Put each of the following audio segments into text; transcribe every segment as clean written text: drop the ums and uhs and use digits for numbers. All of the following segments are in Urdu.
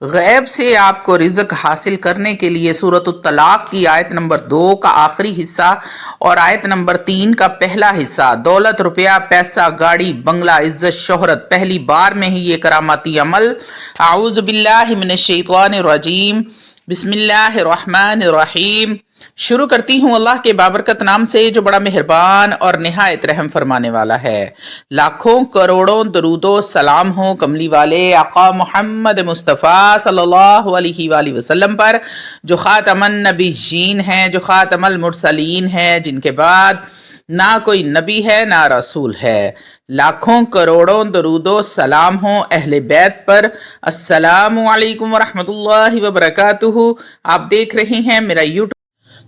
غیب سے آپ کو رزق حاصل کرنے کے لیے سورۃ الطلاق کی آیت نمبر 2 کا آخری حصہ اور آیت نمبر 3 کا پہلا حصہ، دولت، روپیہ، پیسہ، گاڑی، بنگلہ، عزت، شہرت، پہلی بار میں ہی یہ کراماتی عمل۔ اعوذ باللہ من الشیطان الرجیم، بسم اللہ الرحمن الرحیم۔ شروع کرتی ہوں اللہ کے بابرکت نام سے جو بڑا مہربان اور نہایت رحم فرمانے والا ہے۔ لاکھوں کروڑوں درود و سلام ہو کملی والے آقا محمد مصطفیٰ صلی اللہ علیہ وآلہ وسلم پر، جو خاتم النبیین ہیں، جو خاتم المرسلین ہیں، جن کے بعد نہ کوئی نبی ہے نہ رسول ہے۔ لاکھوں کروڑوں درود و سلام ہوں اہل بیت پر۔ السلام علیکم ورحمۃ اللہ وبرکاتہ۔ آپ دیکھ رہے ہیں میرا یوٹیوب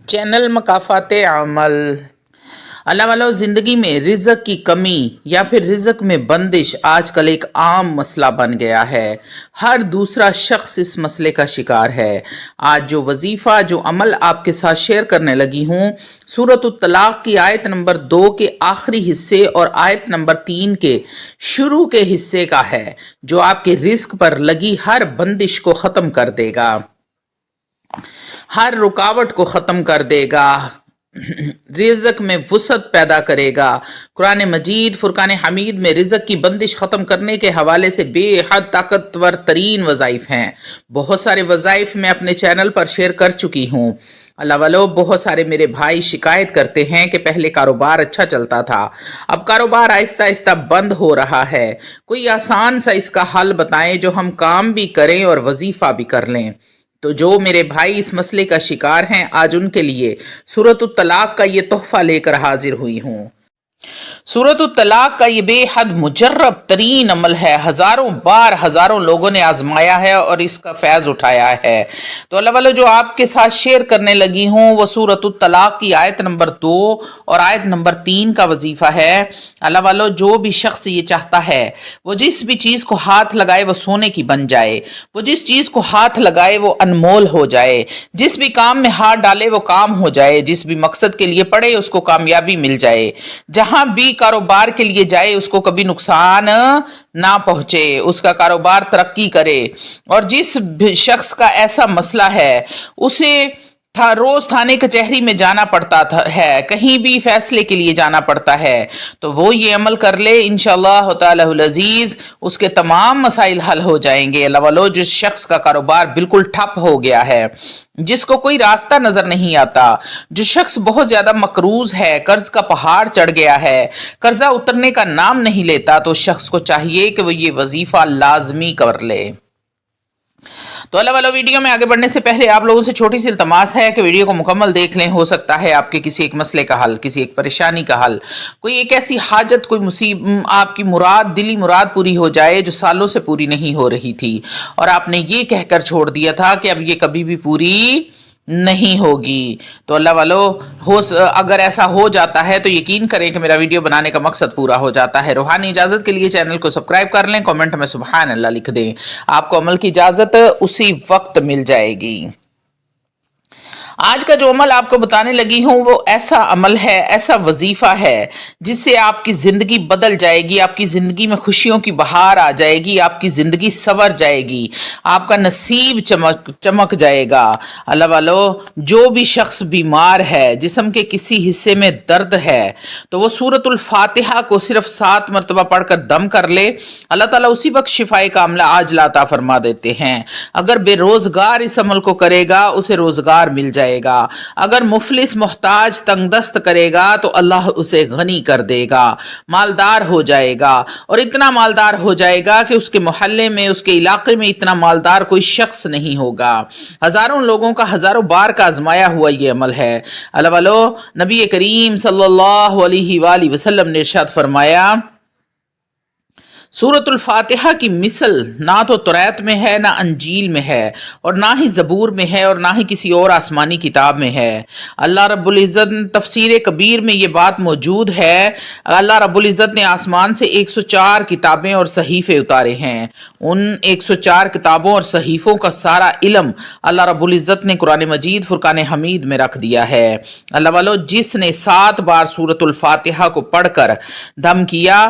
چینل مکافات عمل۔ اللہ والو، زندگی میں رزق کی کمی یا پھر رزق میں بندش آج کل ایک عام مسئلہ بن گیا ہے۔ ہر دوسرا شخص اس مسئلے کا شکار ہے۔ آج جو وظیفہ، جو عمل آپ کے ساتھ شیئر کرنے لگی ہوں، سورۃ الطلاق کی آیت نمبر 2 کے آخری حصے اور آیت نمبر 3 کے شروع کے حصے کا ہے، جو آپ کے رزق پر لگی ہر بندش کو ختم کر دے گا، ہر رکاوٹ کو ختم کر دے گا، رزق میں وسعت پیدا کرے گا۔ قرآن مجید فرقان حمید میں رزق کی بندش ختم کرنے کے حوالے سے بے حد طاقتور ترین وظائف ہیں۔ بہت سارے وظائف میں اپنے چینل پر شیئر کر چکی ہوں۔ اللہ والو، بہت سارے میرے بھائی شکایت کرتے ہیں کہ پہلے کاروبار اچھا چلتا تھا، اب کاروبار آہستہ آہستہ بند ہو رہا ہے، کوئی آسان سا اس کا حل بتائیں جو ہم کام بھی کریں اور وظیفہ بھی کر لیں۔ تو جو میرے بھائی اس مسئلے کا شکار ہیں، آج ان کے لیے سورۃ الطلاق کا یہ تحفہ لے کر حاضر ہوئی ہوں۔ سورۃ الطلاق کا یہ بے حد مجرب ترین عمل ہے، ہزاروں بار ہزاروں لوگوں نے آزمایا ہے اور اس کا فیض اٹھایا ہے۔ تو اللہ والو، جو آپ کے ساتھ شیئر کرنے لگی ہوں وہ سورۃ الطلاق کی آیت نمبر 2 اور آیت نمبر 3 کا وظیفہ ہے۔ اللہ والو، جو بھی شخص یہ چاہتا ہے وہ جس بھی چیز کو ہاتھ لگائے وہ سونے کی بن جائے، وہ جس چیز کو ہاتھ لگائے وہ انمول ہو جائے، جس بھی کام میں ہاتھ ڈالے وہ کام ہو جائے، جس بھی مقصد کے لیے پڑھے اس کو کامیابی مل جائے، جہاں بھی کاروبار کے لیے جائے اس کو کبھی نقصان نہ پہنچے، اس کا کاروبار ترقی کرے۔ اور جس شخص کا ایسا مسئلہ ہے اسے روز تھانے کچہری میں جانا پڑتا ہے، کہیں بھی فیصلے کے لیے جانا پڑتا ہے، تو وہ یہ عمل کر لے، انشاءاللہ تعالی العزیز اس کے تمام مسائل حل ہو جائیں گے۔ اللہ والو، جس شخص کا کاروبار بالکل ٹھپ ہو گیا ہے، جس کو کوئی راستہ نظر نہیں آتا، جو شخص بہت زیادہ مقروض ہے، قرض کا پہاڑ چڑھ گیا ہے، قرضہ اترنے کا نام نہیں لیتا، تو اس شخص کو چاہیے کہ وہ یہ وظیفہ لازمی کر لے۔ تو اللہ والو، ویڈیو میں آگے بڑھنے سے پہلے آپ لوگوں سے چھوٹی سی التماس ہے کہ ویڈیو کو مکمل دیکھ لیں، ہو سکتا ہے آپ کے کسی ایک مسئلے کا حل، کسی ایک پریشانی کا حل، کوئی ایک ایسی حاجت، کوئی مصیبت، آپ کی مراد، دلی مراد پوری ہو جائے جو سالوں سے پوری نہیں ہو رہی تھی اور آپ نے یہ کہہ کر چھوڑ دیا تھا کہ اب یہ کبھی بھی پوری نہیں ہوگی۔ تو اللہ والو، اگر ایسا ہو جاتا ہے تو یقین کریں کہ میرا ویڈیو بنانے کا مقصد پورا ہو جاتا ہے۔ روحانی اجازت کے لیے چینل کو سبسکرائب کر لیں، کمنٹ میں سبحان اللہ لکھ دیں، آپ کو عمل کی اجازت اسی وقت مل جائے گی۔ آج کا جو عمل آپ کو بتانے لگی ہوں وہ ایسا عمل ہے، ایسا وظیفہ ہے جس سے آپ کی زندگی بدل جائے گی، آپ کی زندگی میں خوشیوں کی بہار آ جائے گی، آپ کی زندگی سنور جائے گی، آپ کا نصیب چمک جائے گا۔ اللہ والو، جو بھی شخص بیمار ہے، جسم کے کسی حصے میں درد ہے، تو وہ سورۃ الفاتحہ کو صرف 7 مرتبہ پڑھ کر دم کر لے، اللہ تعالیٰ اسی وقت شفائے کاملہ عاجلہ عطا فرما دیتے ہیں۔ اگر بے روزگار اس عمل کو کرے گا اسے روزگار مل جائے گا، اگر مفلس محتاج تنگ دست کرے گا تو اللہ اسے غنی کر دے گا، مالدار ہو جائے گا، اور اتنا مالدار ہو جائے گا کہ اس کے محلے میں، اس کے علاقے میں اتنا مالدار کوئی شخص نہیں ہوگا۔ ہزاروں لوگوں کا ہزاروں بار کا آزمایا ہوا یہ عمل ہے۔ اللہ والو، نبی کریم صلی اللہ علیہ وآلہ وسلم نے ارشاد فرمایا، سورۃ الفاتحہ کی مثل نہ تو توریت میں ہے، نہ انجیل میں ہے، اور نہ ہی زبور میں ہے، اور نہ ہی کسی اور آسمانی کتاب میں ہے۔ اللہ رب العزت تفسیر کبیر میں یہ بات موجود ہے، اللہ رب العزت نے آسمان سے 104 کتابیں اور صحیفے اتارے ہیں، ان 104 کتابوں اور صحیفوں کا سارا علم اللہ رب العزت نے قرآن مجید فرقان حمید میں رکھ دیا ہے۔ اللہ والو، جس نے 7 بار سورۃ الفاتحہ کو پڑھ کر دم کیا،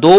2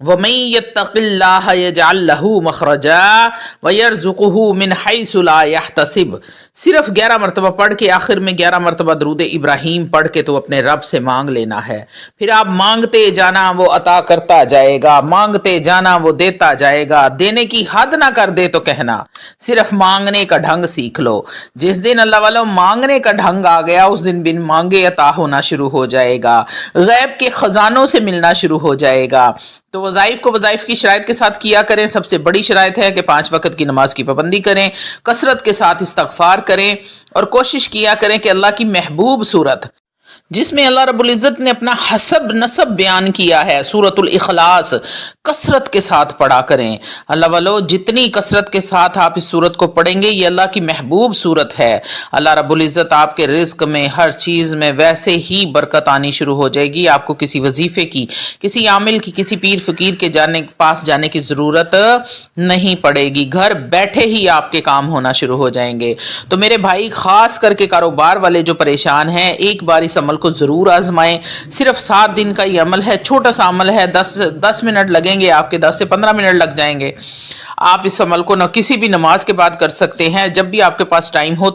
وَمَن يَتَّقِ اللَّهَ يَجْعَل لَّهُ مَخْرَجًا وَيَرْزُقْهُ مِنْ حَيْثُ لَا يَحْتَسِبُ۔ صرف 11 مرتبہ پڑھ کے آخر میں 11 مرتبہ درود ابراہیم پڑھ کے تو اپنے رب سے مانگ لینا ہے، پھر آپ مانگتے جانا وہ عطا کرتا جائے گا، مانگتے جانا وہ دیتا جائے گا، دینے کی حد نہ کر دے تو کہنا، صرف مانگنے کا ڈھنگ سیکھ لو۔ جس دن اللہ والوں مانگنے کا ڈھنگ آ گیا اس دن بن مانگے عطا ہونا شروع ہو جائے گا، غیب کے خزانوں سے ملنا شروع ہو جائے گا۔ تو وظائف کو وظائف کی شرائط کے ساتھ کیا کریں۔ سب سے بڑی شرائط ہے کہ 5 وقت کی نماز کی پابندی کریں، کثرت کے ساتھ استغفار کریں اور کوشش کیا کریں کہ اللہ کی محبوب صورت جس میں اللہ رب العزت نے اپنا حسب نسب بیان کیا ہے، سورۃ الاخلاص، کثرت کے ساتھ پڑھا کریں۔ اللہ والو جتنی کثرت کے ساتھ آپ اس سورت کو پڑھیں گے یہ اللہ کی محبوب سورت ہے، اللہ رب العزت آپ کے رزق میں ہر چیز میں ویسے ہی برکت آنی شروع ہو جائے گی۔ آپ کو کسی وظیفے کی، کسی عامل کی، کسی پیر فقیر کے پاس جانے کی ضرورت نہیں پڑے گی، گھر بیٹھے ہی آپ کے کام ہونا شروع ہو جائیں گے۔ تو میرے بھائی خاص کر کے کاروبار والے جو پریشان ہیں، ایک بار اس عمل کو ضرور آزمائیں۔ صرف 7 دن کا یہ عمل ہے، چھوٹا سا عمل ہے، 10 منٹ لگیں گے آپ کے، 10 سے 15 منٹ لگ جائیں گے۔ آپ اس عمل کو نہ کسی بھی نماز کے بعد کر سکتے ہیں، جب بھی آپ کے پاس ٹائم ہو